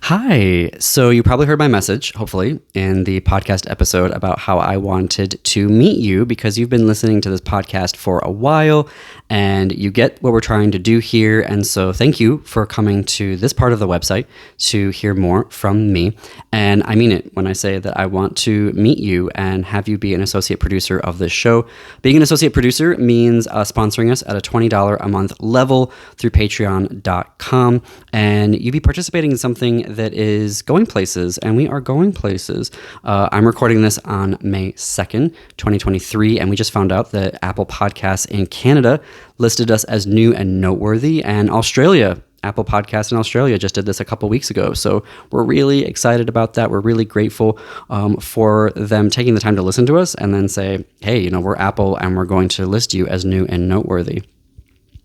Hi. So you probably heard my message, hopefully, in the podcast episode about how I wanted to meet you because you've been listening to this podcast for a while and you get what we're trying to do here. And so thank you for coming to this part of the website to hear more from me. And I mean it when I say that I want to meet you and have you be an associate producer of this show. Being an associate producer means sponsoring us at a $20 a month level through patreon.com. And you'd be participating in something that is going places, and we are going places. I'm recording this on May 2nd, 2023, and we just found out that Apple Podcasts in Canada listed us as new and noteworthy, and Apple Podcasts in Australia just did this a couple weeks ago. So we're really excited about that. We're really grateful for them taking the time to listen to us and then say, hey, we're Apple and we're going to list you as new and noteworthy.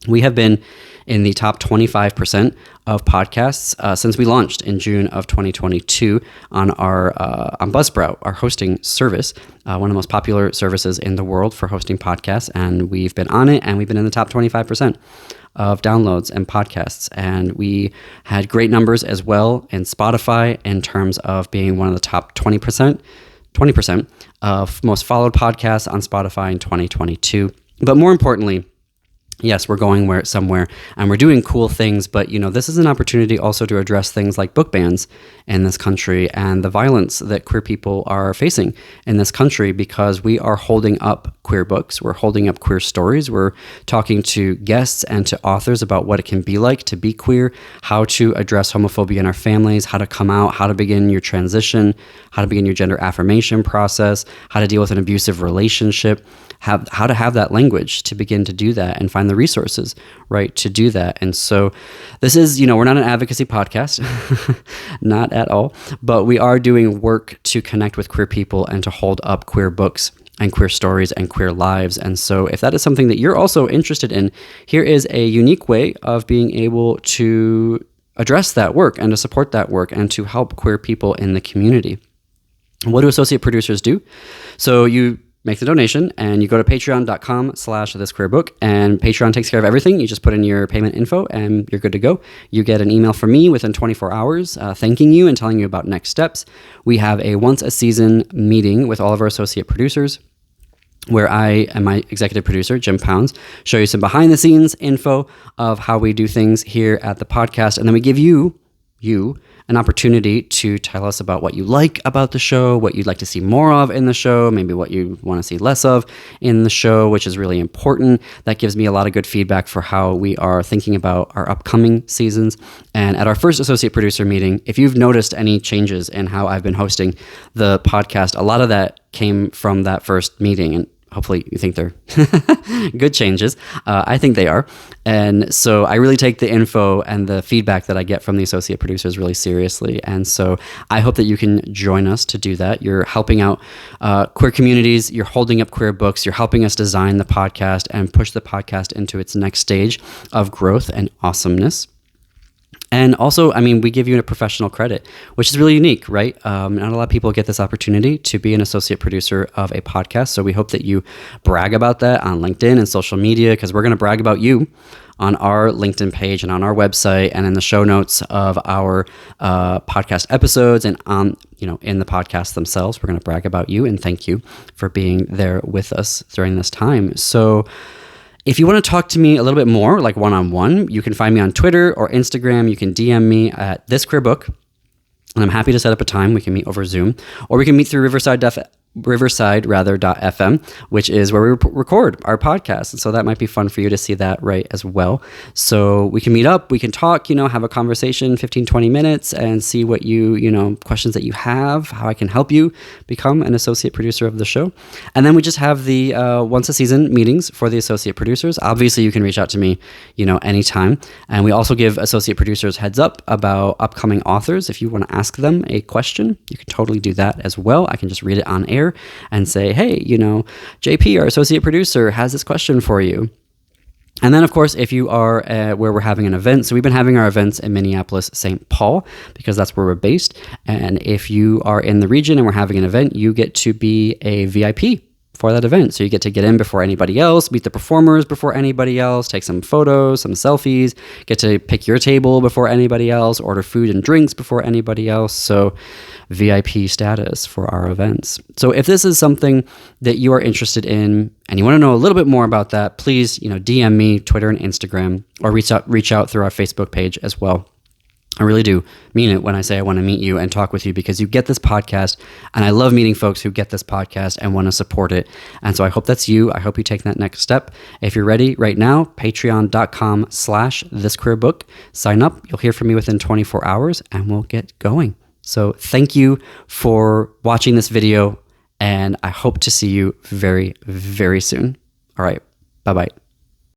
We have been in the top 25% of podcasts since we launched in June of 2022 on Buzzsprout, our hosting service, one of the most popular services in the world for hosting podcasts. And we've been on it, and we've been in the top 25% of downloads and podcasts. And we had great numbers as well in Spotify in terms of being one of the top 20% of most followed podcasts on Spotify in 2022. But more importantly, yes, we're going somewhere and we're doing cool things, but this is an opportunity also to address things like book bans in this country and the violence that queer people are facing in this country, because we are holding up queer books, we're holding up queer stories, we're talking to guests and to authors about what it can be like to be queer, how to address homophobia in our families, how to come out, how to begin your transition, how to begin your gender affirmation process, how to deal with an abusive relationship, how to have that language to begin to do that and find the resources, right, to do that. And so this is, we're not an advocacy podcast, not at all, but we are doing work to connect with queer people and to hold up queer books and queer stories and queer lives. And so if that is something that you're also interested in, here is a unique way of being able to address that work and to support that work and to help queer people in the community. What do associate producers do? So you make the donation and you go to patreon.com/thisqueerbook, and Patreon takes care of everything. You just put in your payment info and you're good to go. You get an email from me within 24 hours thanking you and telling you about next steps. We have a once a season meeting with all of our associate producers where I and my executive producer, Jim Pounds, show you some behind the scenes info of how we do things here at the podcast. And then we give you an opportunity to tell us about what you like about the show, what you'd like to see more of in the show, maybe what you want to see less of in the show, which is really important. That gives me a lot of good feedback for how we are thinking about our upcoming seasons. And at our first associate producer meeting, if you've noticed any changes in how I've been hosting the podcast, a lot of that came from that first meeting. And hopefully you think they're good changes. I think they are. And so I really take the info and the feedback that I get from the associate producers really seriously. And so I hope that you can join us to do that. You're helping out queer communities. You're holding up queer books. You're helping us design the podcast and push the podcast into its next stage of growth and awesomeness. And also, we give you a professional credit, which is really unique, right? Not a lot of people get this opportunity to be an associate producer of a podcast. So we hope that you brag about that on LinkedIn and social media, because we're going to brag about you on our LinkedIn page and on our website and in the show notes of our podcast episodes and in the podcast themselves. We're going to brag about you and thank you for being there with us during this time. So if you want to talk to me a little bit more, like one-on-one, you can find me on Twitter or Instagram. You can DM me at thisqueerbook, and I'm happy to set up a time. We can meet over Zoom, or we can meet through Riverside.fm, which is where we record our podcast. And so that might be fun for you to see that right as well. So we can meet up, we can talk, have a conversation, 15, 20 minutes and see what questions that you have, how I can help you become an associate producer of the show. And then we just have the once a season meetings for the associate producers. Obviously you can reach out to me, anytime. And we also give associate producers heads up about upcoming authors. If you want to ask them a question, you can totally do that as well. I can just read it on air and say, hey, JP, our associate producer, has this question for you. And then, of course, if you are where we're having an event, so we've been having our events in Minneapolis, St. Paul, because that's where we're based. And if you are in the region and we're having an event, you get to be a VIP for that event. So you get to get in before anybody else, meet the performers before anybody else, take some photos, some selfies, get to pick your table before anybody else, order food and drinks before anybody else. So VIP status for our events. So if this is something that you are interested in and you want to know a little bit more about that, please, DM me, Twitter and Instagram, or reach out through our Facebook page as well. I really do mean it when I say I want to meet you and talk with you, because you get this podcast and I love meeting folks who get this podcast and want to support it. And so I hope that's you. I hope you take that next step. If you're ready right now, patreon.com/thisqueerbook. Sign up. You'll hear from me within 24 hours and we'll get going. So thank you for watching this video, and I hope to see you very, very soon. All right. Bye-bye.